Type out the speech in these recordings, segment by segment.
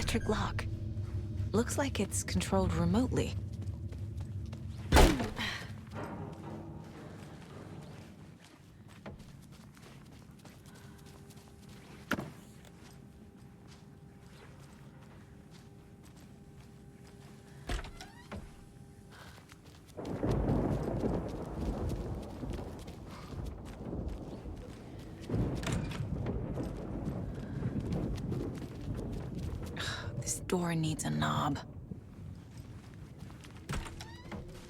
electric lock. Looks like it's controlled remotely. This door needs a knob.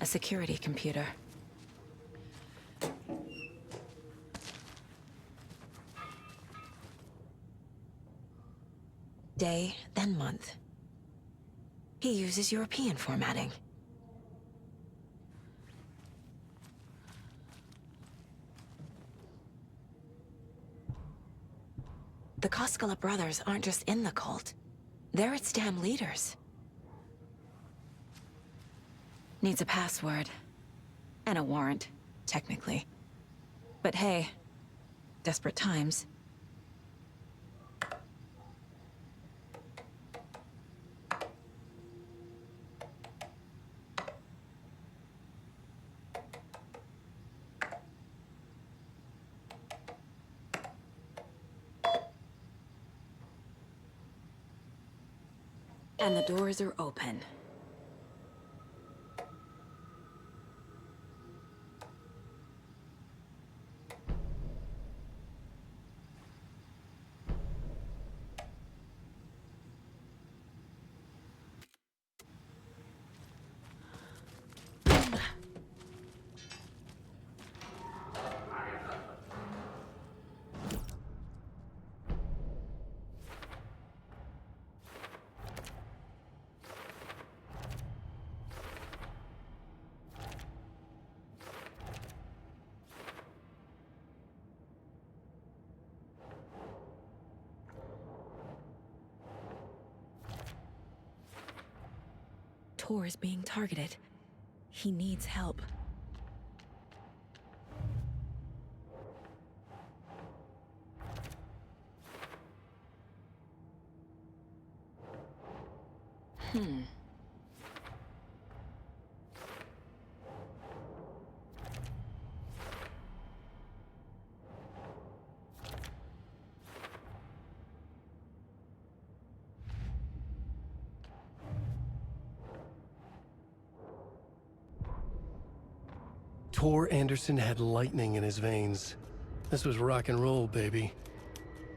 A security computer. Day, then month. He uses European formatting. The Koskela brothers aren't just in the cult. They're its damn leaders. Needs a password. And a warrant, technically. But hey, desperate times. And the doors are open. Tor is being targeted. He needs help. Tor Anderson had lightning in his veins. This was rock and roll, baby.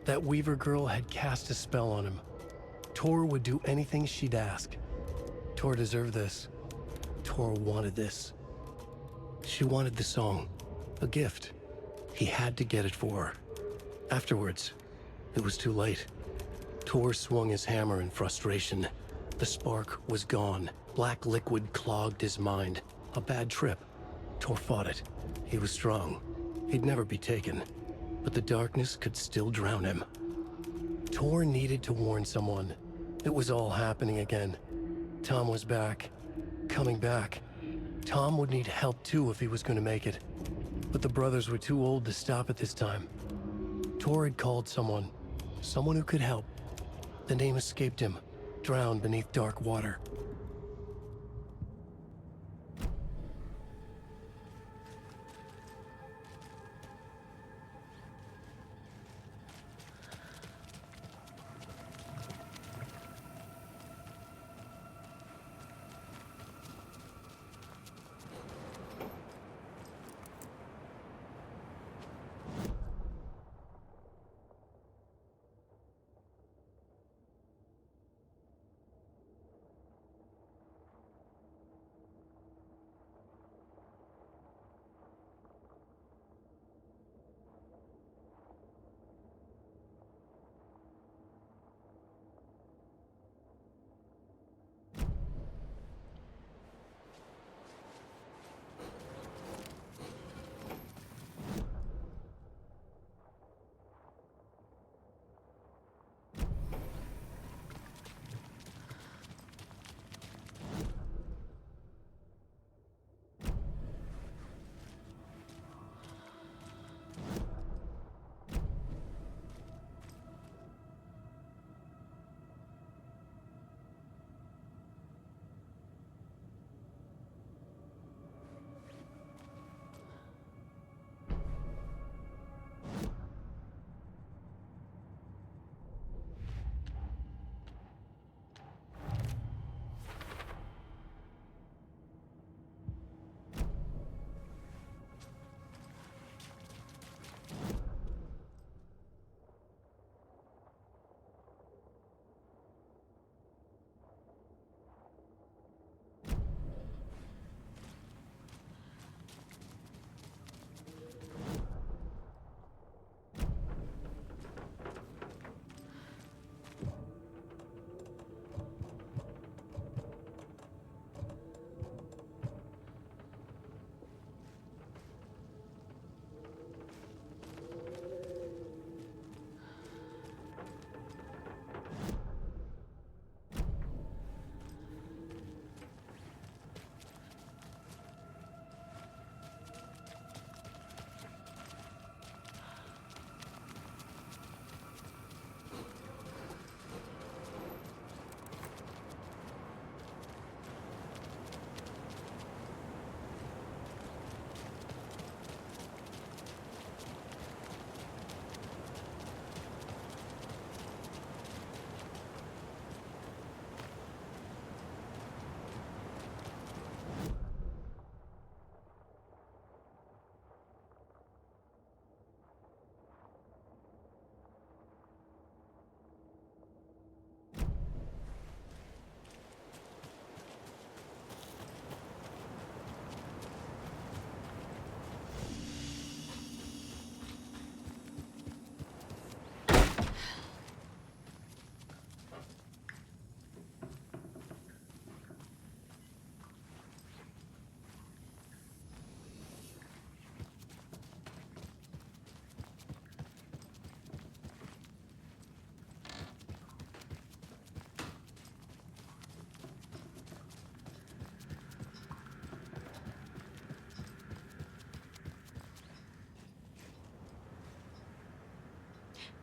That Weaver girl had cast a spell on him. Tor would do anything she'd ask. Tor deserved this. Tor wanted this. She wanted the song, a gift. He had to get it for her. Afterwards, it was too late. Tor swung his hammer in frustration. The spark was gone. Black liquid clogged his mind. A bad trip. Tor fought it. He was strong. He'd never be taken. But the darkness could still drown him. Tor needed to warn someone. It was all happening again. Tom was back. Coming back. Tom would need help too if he was going to make it. But the brothers were too old to stop at this time. Tor had called someone. Someone who could help. The name escaped him. Drowned beneath dark water.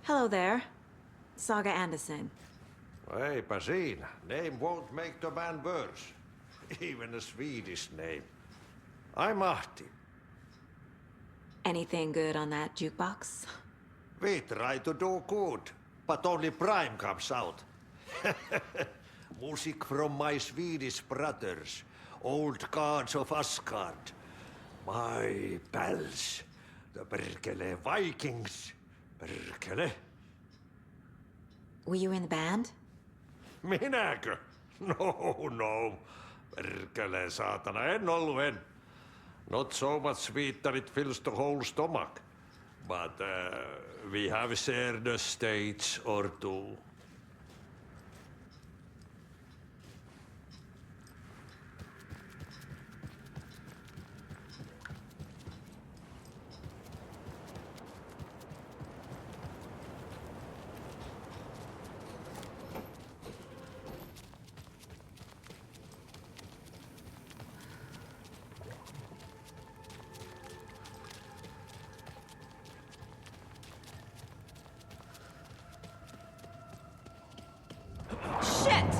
Hello there. Saga Anderson. Eipä siinä. Name won't make the man worse. Even a Swedish name. I'm Ahti. Anything good on that jukebox? We try to do good, but only Prime comes out. Music from my Swedish brothers, old gods of Asgard. My pals, the perkele Vikings. Perkele. Were you in the band? Minäkö? No. Perkele saatana, en. Not so much sweet that it fills the whole stomach. But we have shared a stage or two. Shit!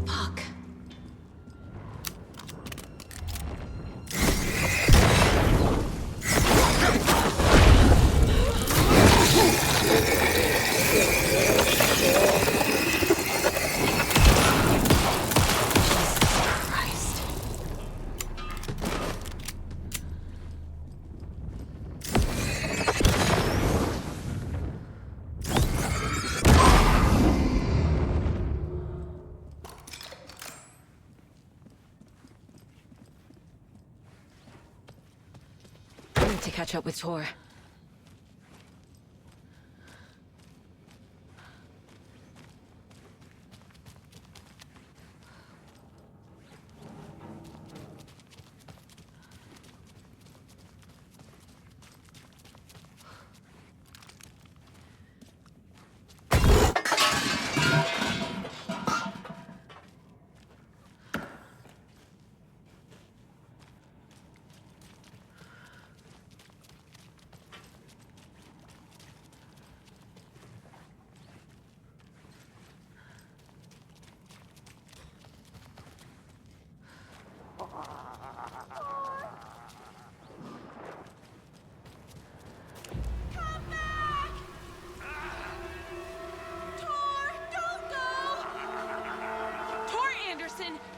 Fuck. Christ. I need to catch up with Tor.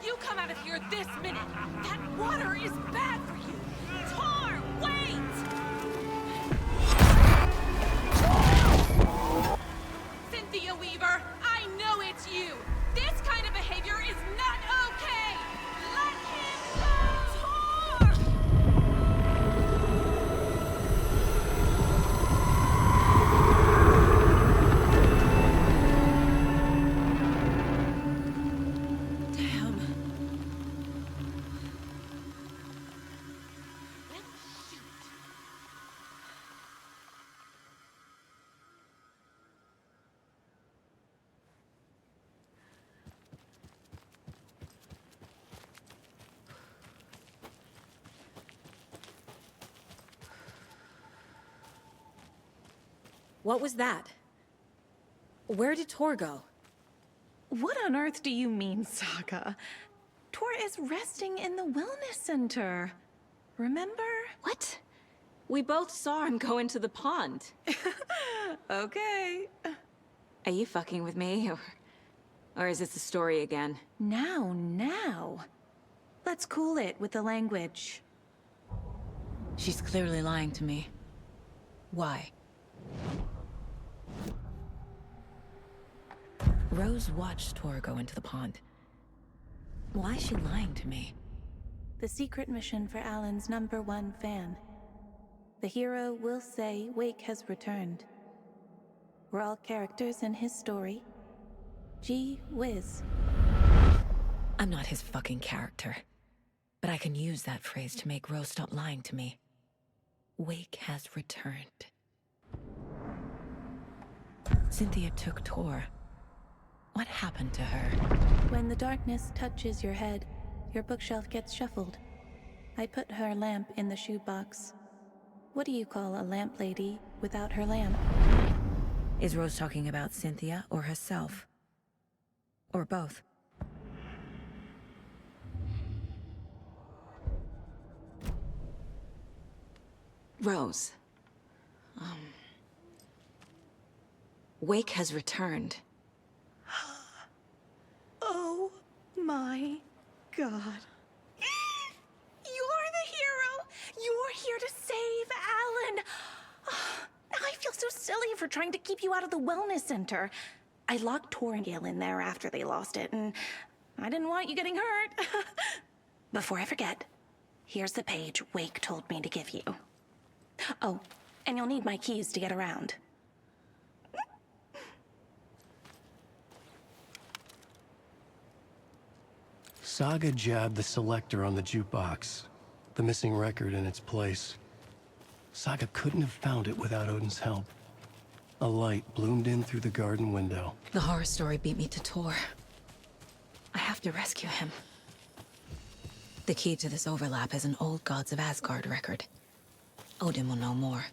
You come out of here this minute! That water is bad for you! Tor, wait! Cynthia Weaver, I know it's you! This kind of behavior is not okay! Let him go! Tor! Damn. Shoot. What was that? Where did Tor go? What on earth do you mean, Saga? Tor is resting in the wellness center. Remember? What? We both saw him go into the pond. Okay. Are you fucking with me, or is this a story again? Now. Let's cool it with the language. She's clearly lying to me. Why? Rose watched Tor go into the pond. Why is she lying to me? The secret mission for Alan's #1 fan. The hero will say Wake has returned. We're all characters in his story. Gee whiz. I'm not his fucking character. But I can use that phrase to make Rose stop lying to me. Wake has returned. Cynthia took Tor. What happened to her? When the darkness touches your head, your bookshelf gets shuffled. I put her lamp in the shoebox. What do you call a lamp lady without her lamp? Is Rose talking about Cynthia or herself? Or both? Rose. Wake has returned. Oh my God. You're the hero! You're here to save Alan! I feel so silly for trying to keep you out of the wellness center. I locked Tor and Gale in there after they lost it, and I didn't want you getting hurt. Before I forget, here's the page Wake told me to give you. Oh, and you'll need my keys to get around. Saga jabbed the selector on the jukebox, the missing record in its place. Saga couldn't have found it without Odin's help. A light bloomed in through the garden window. The horror story beat me to Tor. I have to rescue him. The key to this overlap is an old Gods of Asgard record. Odin will know more.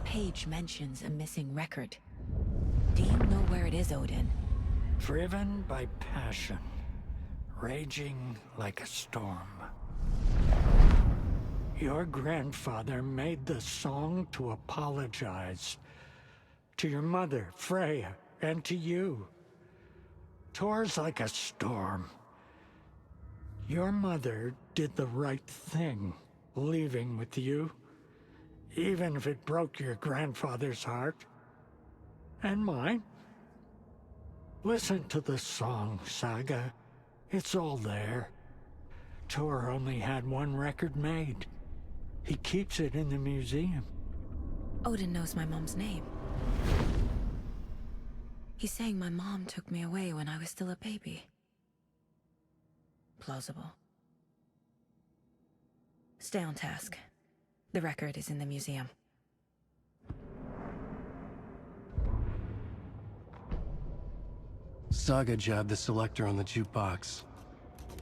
Page mentions a missing record. Do you know where it is, Odin? Driven by passion, raging like a storm. Your grandfather made the song to apologize to your mother, Freya, and to you. Tor's like a storm. Your mother did the right thing, leaving with you. Even if it broke your grandfather's heart. And mine. Listen to the song, Saga. It's all there. Tor only had one record made. He keeps it in the museum. Odin knows my mom's name. He's saying my mom took me away when I was still a baby. Plausible. Stay on task. The record is in the museum. Saga jabbed the selector on the jukebox,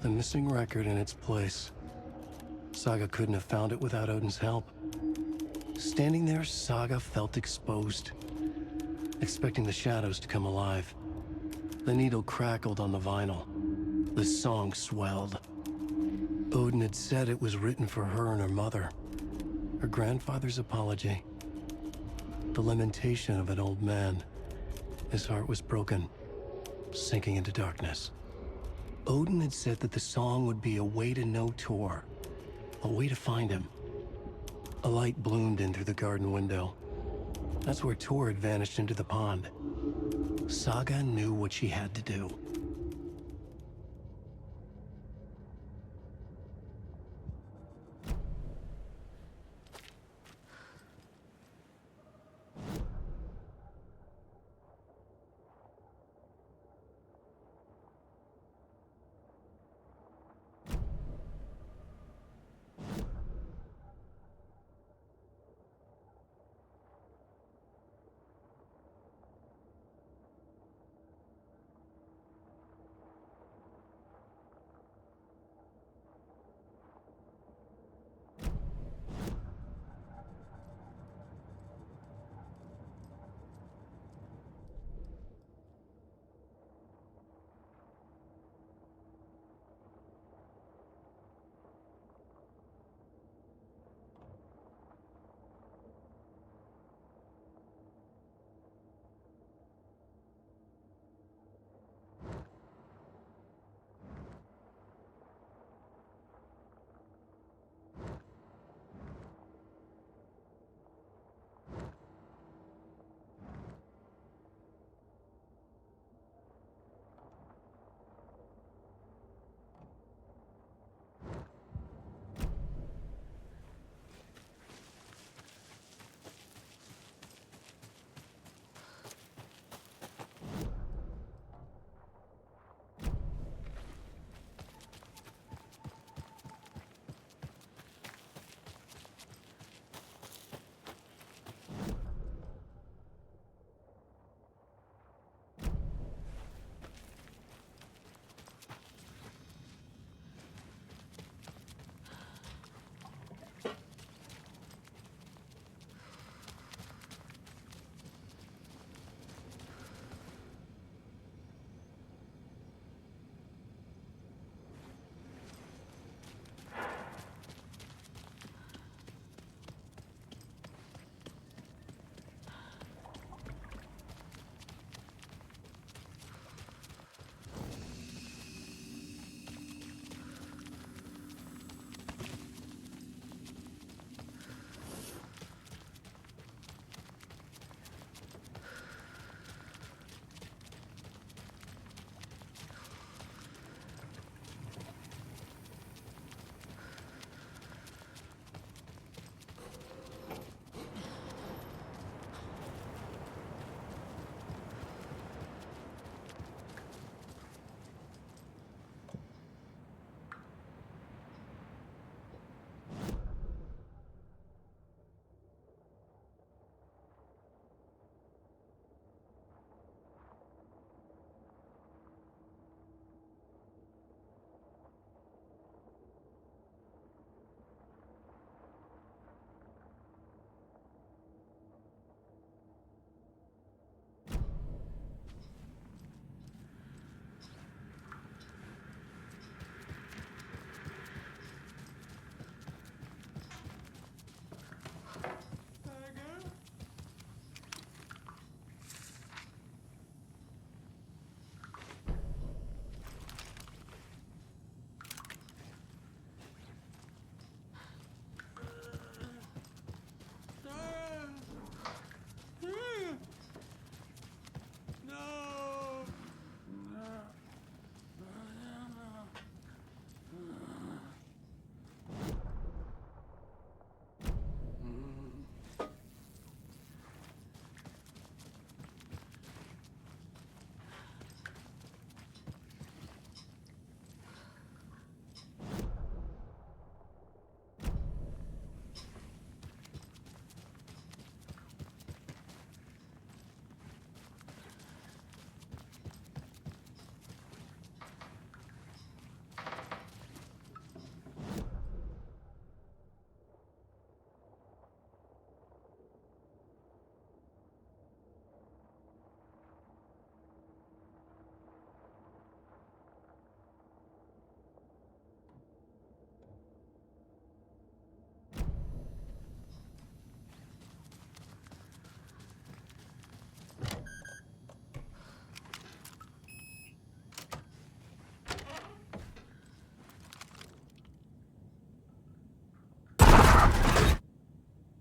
the missing record in its place. Saga couldn't have found it without Odin's help. Standing there, Saga felt exposed, expecting the shadows to come alive. The needle crackled on the vinyl. The song swelled. Odin had said it was written for her and her mother. Her grandfather's apology. The lamentation of an old man. His heart was broken, sinking into darkness. Odin had said that the song would be a way to know Tor, a way to find him. A light bloomed in through the garden window. That's where Tor had vanished into the pond. Saga knew what she had to do.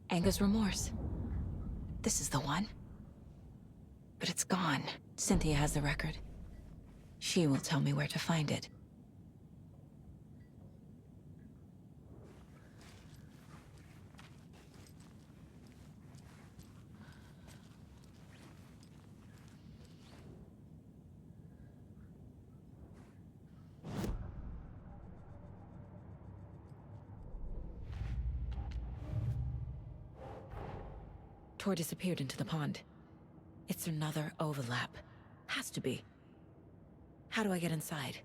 Anger's remorse. This is the one. But it's gone. Cynthia has the record. She will tell me where to find it. Tor disappeared into the pond. It's another overlap. Has to be. How do I get inside?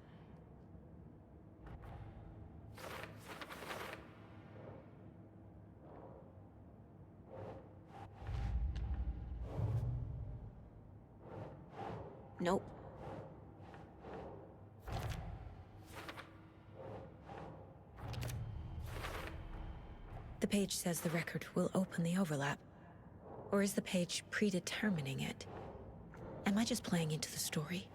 Nope. The page says the record will open the overlap. Or is the page predetermining it? Am I just playing into the story?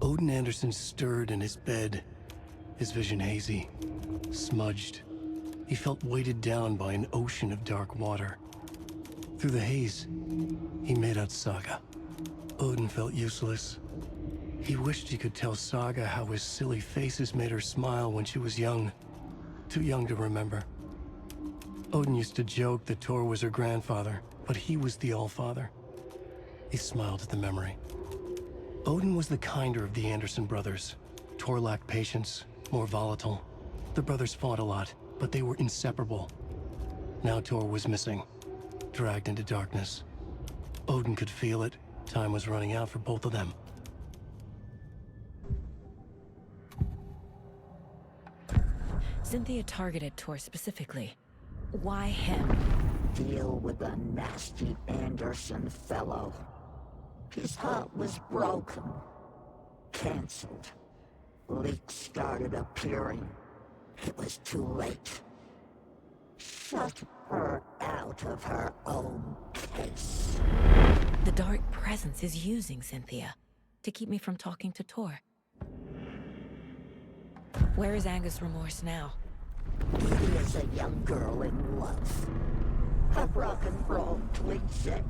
Odin Anderson stirred in his bed, his vision hazy, smudged. He felt weighted down by an ocean of dark water. Through the haze, he made out Saga. Odin felt useless. He wished he could tell Saga how his silly faces made her smile when she was young. Too young to remember. Odin used to joke that Tor was her grandfather, but he was the Allfather. He smiled at the memory. Odin was the kinder of the Anderson brothers. Tor lacked patience, more volatile. The brothers fought a lot, but they were inseparable. Now Tor was missing, dragged into darkness. Odin could feel it. Time was running out for both of them. Cynthia targeted Tor specifically. Why him? Deal with the nasty Anderson fellow. His heart was broken. Cancelled. Leaks started appearing. It was too late. Shut her out of her own case. The dark presence is using Cynthia to keep me from talking to Tor. Where is Anger's remorse now? He is a young girl in love. A rock and roll to exist.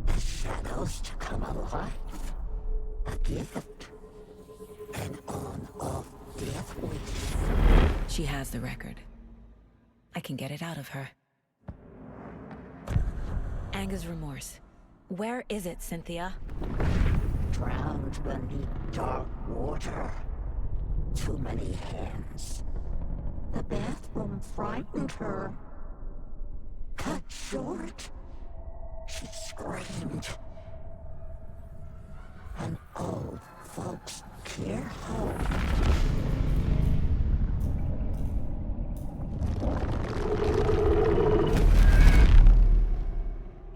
The shadows to come alive. A gift. An on-off death wish. She has the record. I can get it out of her. Anger's remorse. Where is it, Cynthia? Drowned beneath dark water. Too many hands. The bathroom frightened her. Cut short. She screamed. An old folks' care home.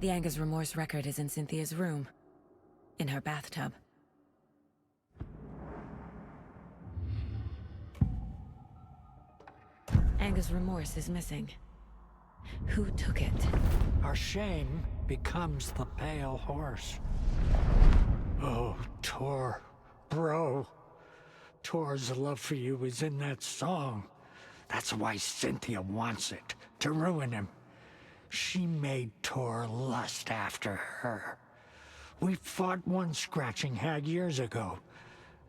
The Anger's remorse record is in Cynthia's room. In her bathtub. Anger's remorse is missing. Who took it? Our shame becomes the pale horse. Oh, Tor. Bro. Tor's love for you is in that song. That's why Cynthia wants it, to ruin him. She made Tor lust after her. We fought one scratching hag years ago.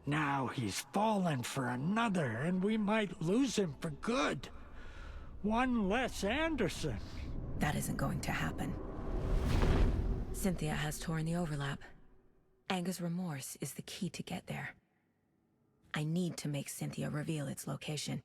Now he's fallen for another, and we might lose him for good. One less Anderson. That isn't going to happen. Cynthia has Tor in the overlap. Anger's remorse is the key to get there. I need to make Cynthia reveal its location.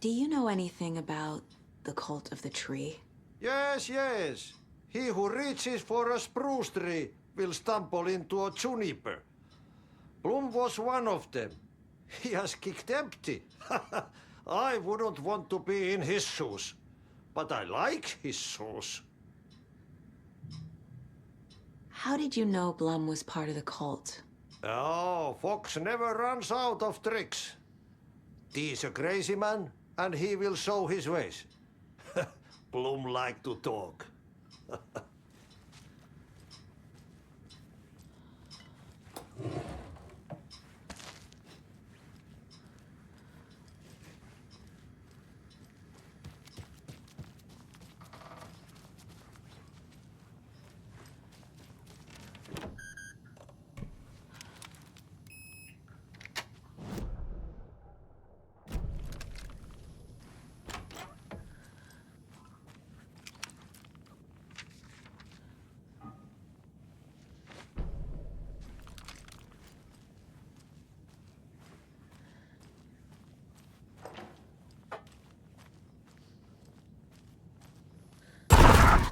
Do you know anything about the cult of the tree? Yes, yes. He who reaches for a spruce tree will stumble into a juniper. Bloom was one of them. He has kicked empty. I wouldn't want to be in his shoes. But I like his shoes. How did you know Blum was part of the cult? Oh, Fox never runs out of tricks. He's a crazy man, and he will show his ways. Bloom like to talk.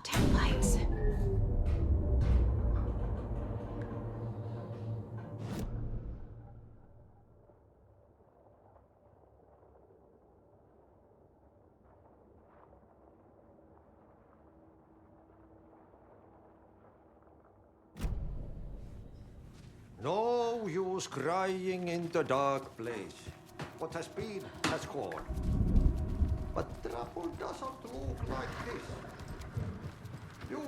Tail lights. No use crying in the dark place. What has been has gone. But trouble doesn't look like this. You...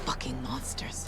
Fucking monsters.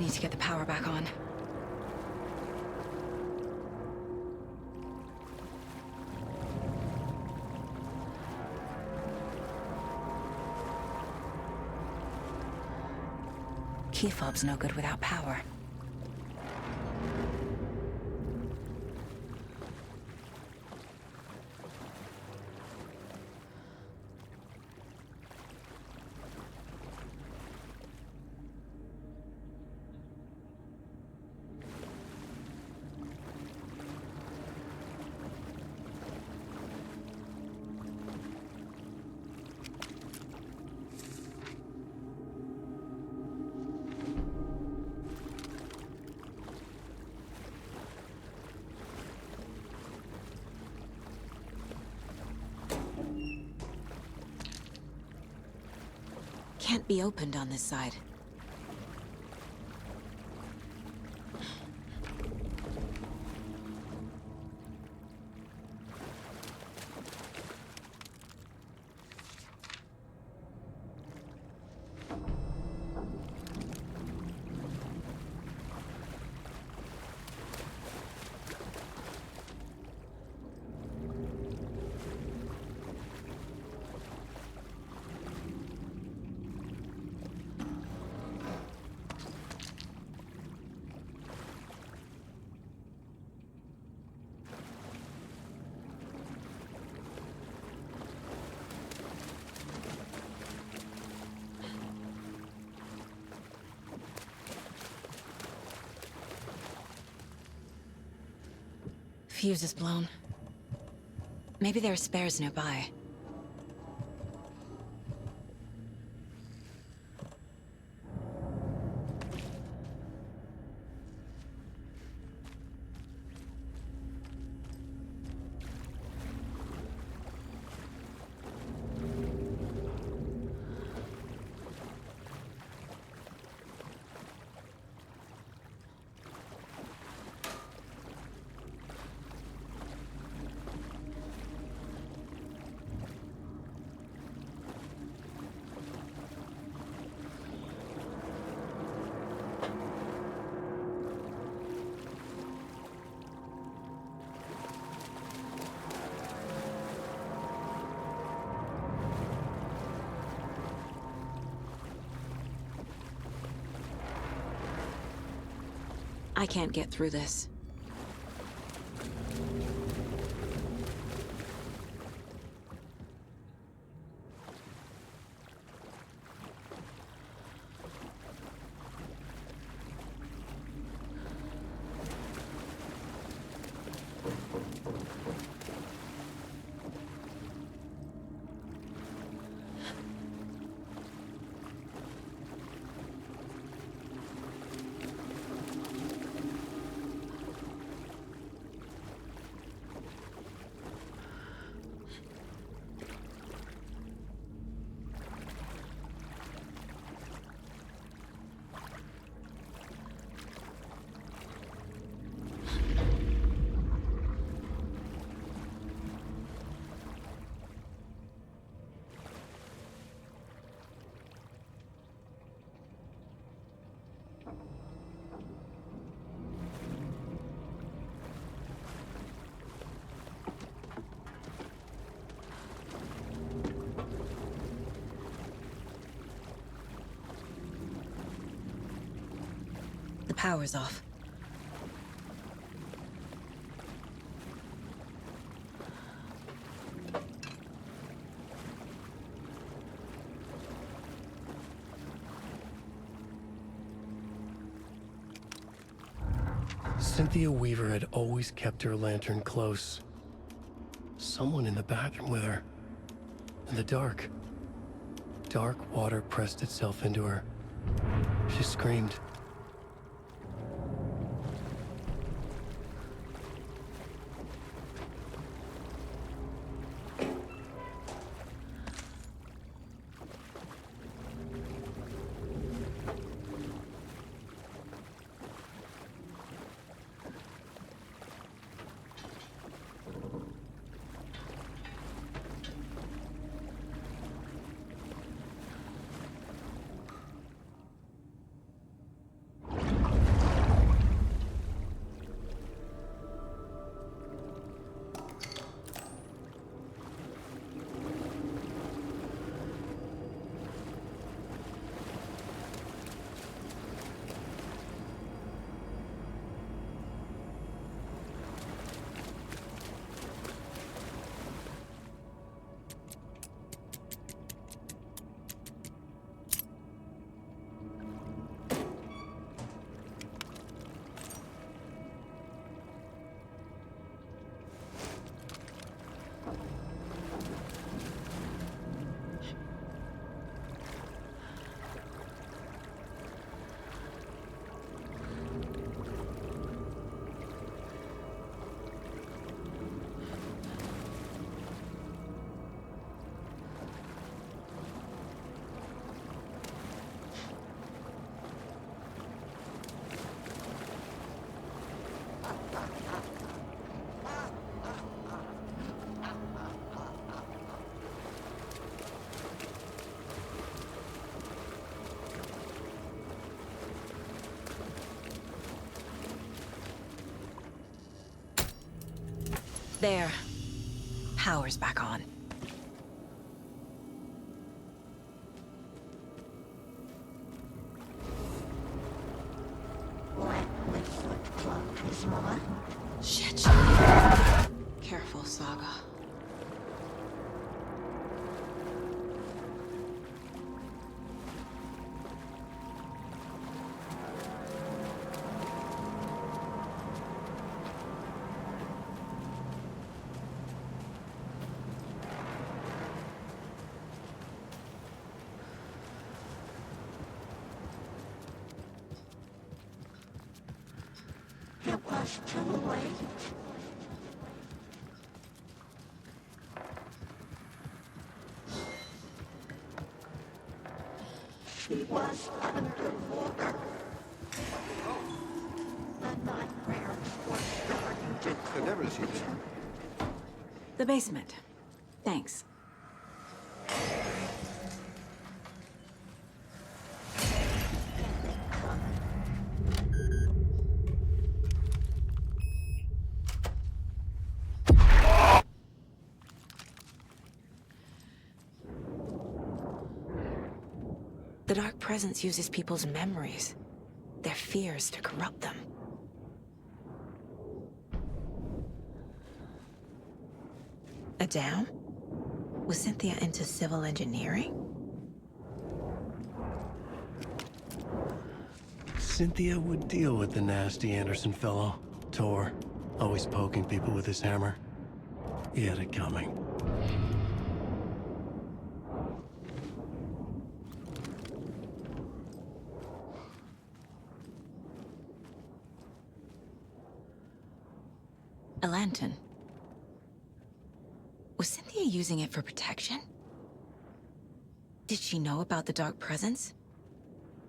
need to get the power back on. Key fob's no good without power. Can't be opened on this side. Fuse is blown. Maybe there are spares nearby. I can't get through this. The power's off. Cynthia Weaver had always kept her lantern close. Someone in the bathroom with her. In the dark. Dark water pressed itself into her. She screamed. There. Power's back on. Blackwood's clock is mine. Shit. Careful, Saga. It was too late. She was underwater. The nightmare was starting to The basement. Thanks. The Dark Presence uses people's memories, their fears to corrupt them. A dam? Was Cynthia into civil engineering? Cynthia would deal with the nasty Anderson fellow, Tor, always poking people with his hammer. He had it coming. A lantern. Was Cynthia using it for protection? Did she know about the Dark Presence?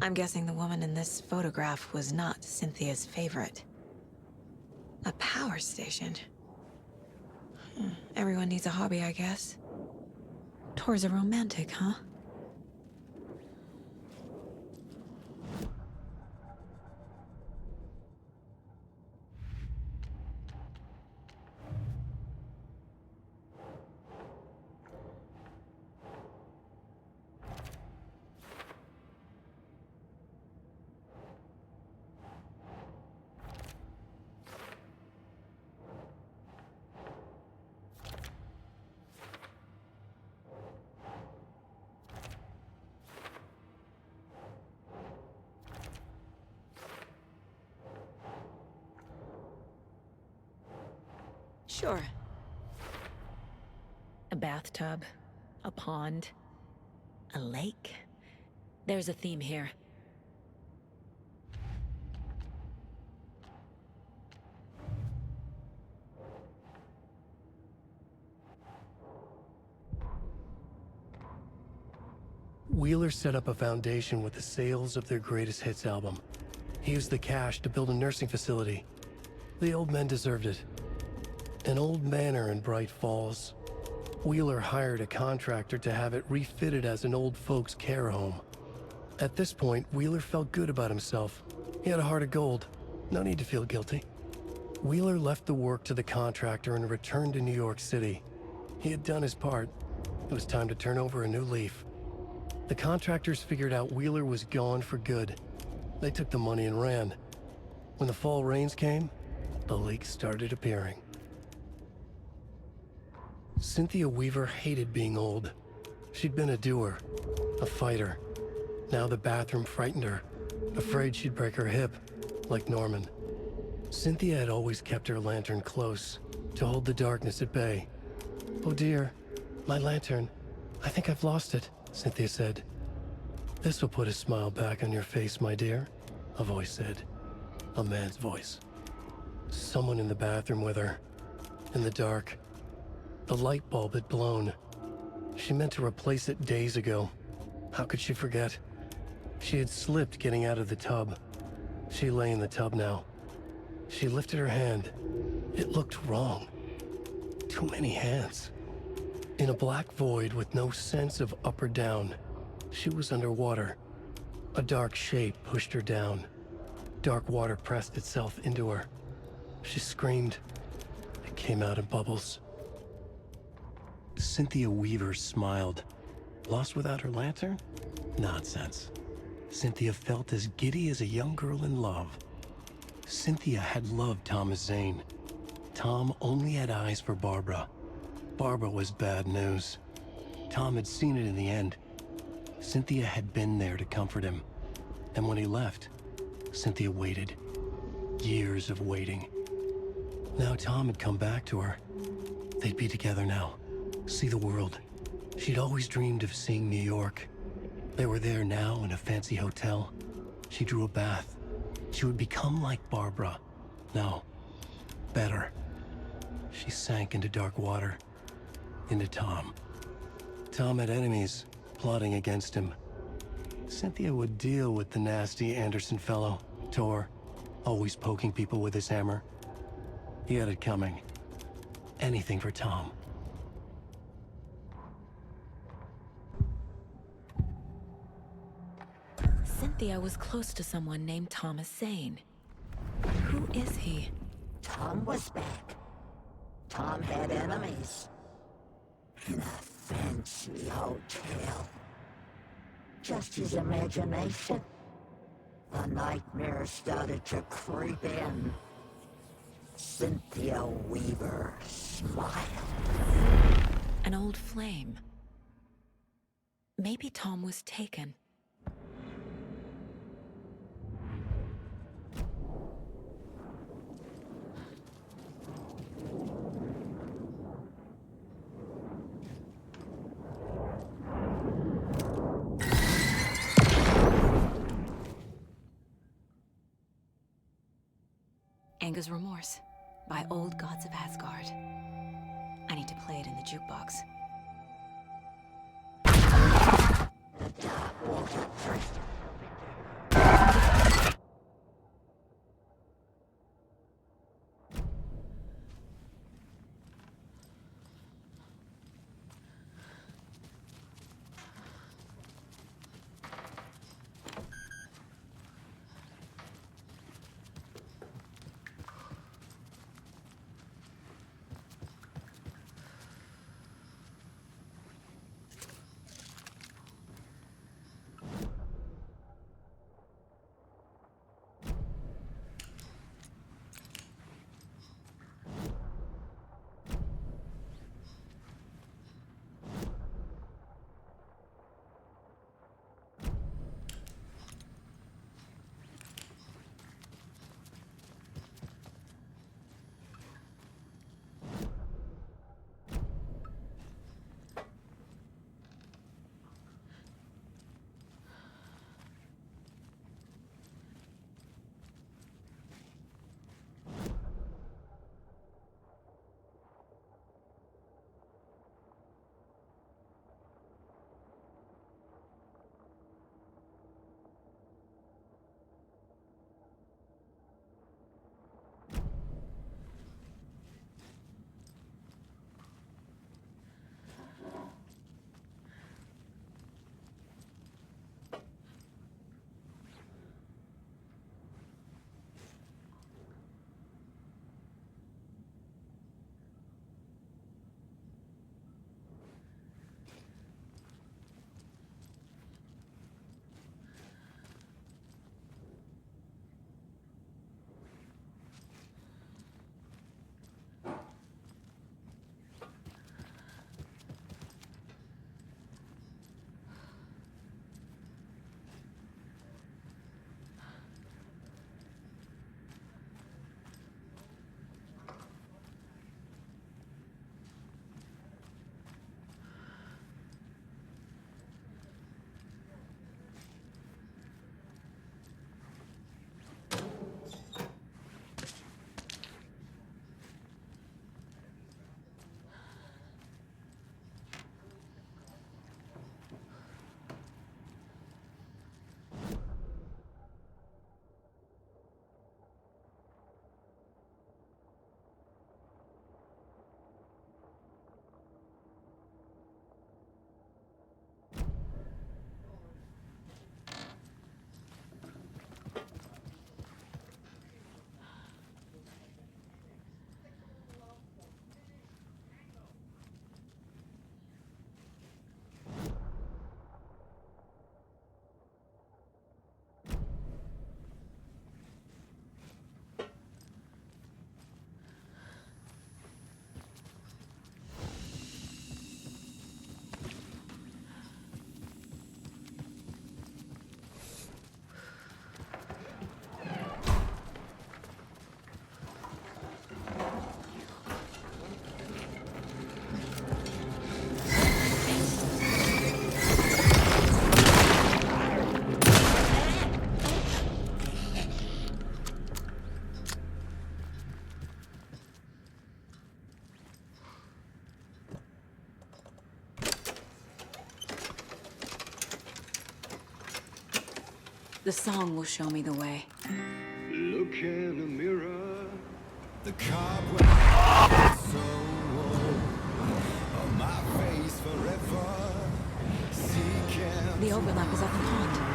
I'm guessing the woman in this photograph was not Cynthia's favorite. A power station. Everyone needs a hobby, I guess. Tor's a romantic, huh? Sure. A bathtub, a pond, a lake. There's a theme here. Wheeler set up a foundation with the sales of their greatest hits album. He used the cash to build a nursing facility. The old men deserved it. An old manor in Bright Falls. Wheeler hired a contractor to have it refitted as an old folks' care home. At this point, Wheeler felt good about himself. He had a heart of gold. No need to feel guilty. Wheeler left the work to the contractor and returned to New York City. He had done his part. It was time to turn over a new leaf. The contractors figured out Wheeler was gone for good. They took the money and ran. When the fall rains came, the leaks started appearing. Cynthia Weaver hated being old. She'd been a doer, a fighter. Now the bathroom frightened her, afraid she'd break her hip, like Norman. Cynthia had always kept her lantern close, to hold the darkness at bay. "Oh dear, my lantern. I think I've lost it," Cynthia said. "This will put a smile back on your face, my dear," a voice said. A man's voice. Someone in the bathroom with her. In the dark. The light bulb had blown. She meant to replace it days ago. How could she forget? She had slipped getting out of the tub. She lay in the tub now. She lifted her hand. It looked wrong. Too many hands. In a black void with no sense of up or down, she was underwater. A dark shape pushed her down. Dark water pressed itself into her. She screamed. It came out in bubbles. Cynthia Weaver smiled. Lost without her lantern? Nonsense. Cynthia felt as giddy as a young girl in love. Cynthia had loved Thomas Zane. Tom only had eyes for Barbara. Barbara was bad news. Tom had seen it in the end. Cynthia had been there to comfort him. And when he left, Cynthia waited. Years of waiting. Now Tom had come back to her. They'd be together now. See the world. She'd always dreamed of seeing New York. They were there now in a fancy hotel. She drew a bath. She would become like Barbara. No, better. She sank into dark water. Into Tom. Tom had enemies plotting against him. Cynthia would deal with the nasty Anderson fellow, Tor, always poking people with his hammer. He had it coming. Anything for Tom. Cynthia was close to someone named Thomas Zane. Who is he? Tom was back. Tom had enemies. In a fancy hotel. Just his imagination. The nightmare started to creep in. Cynthia Weaver smiled. An old flame. Maybe Tom was taken. Anger's Remorse by Old Gods of Asgard. I need to play it in the jukebox. The song will show me the way. Look in the mirror. The cobweb so old on my face forever. Seeking The overlap is at the pond.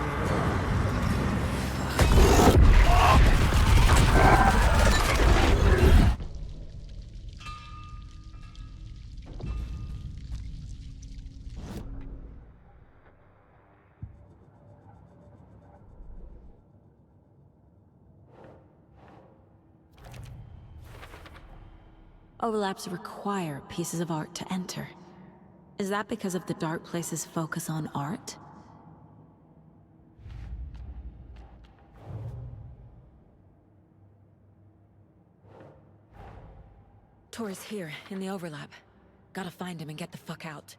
Overlaps require pieces of art to enter. Is that because of the dark place's focus on art? Tor is here, in the overlap. Gotta find him and get the fuck out.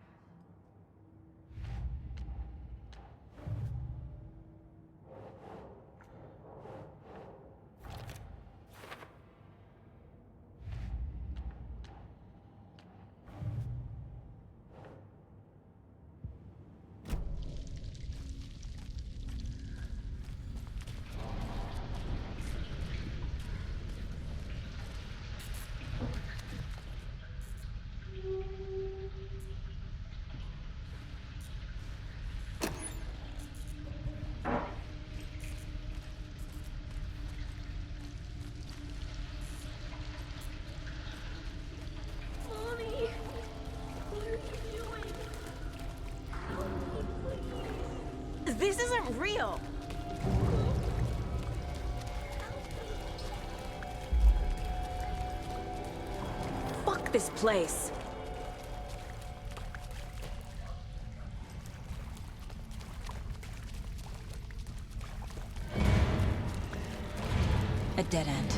This isn't real! Fuck this place! A dead end.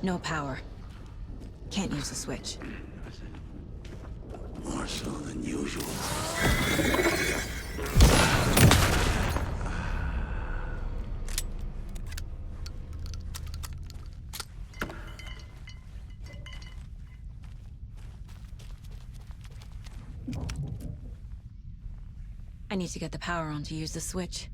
No power. Can't use the switch. more so than usual. I need to get the power on to use the switch.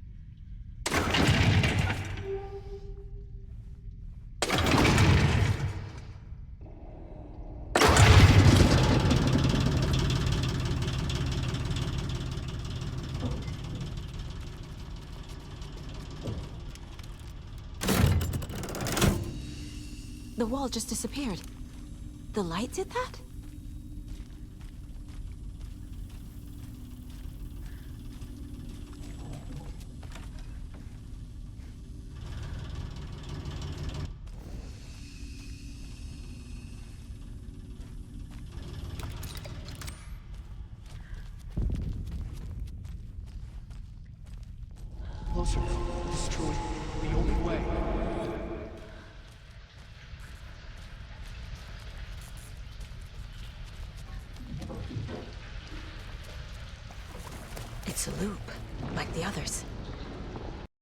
The wall just disappeared. The light did that? Closer. Destroy. The only way. It's a loop, like the others.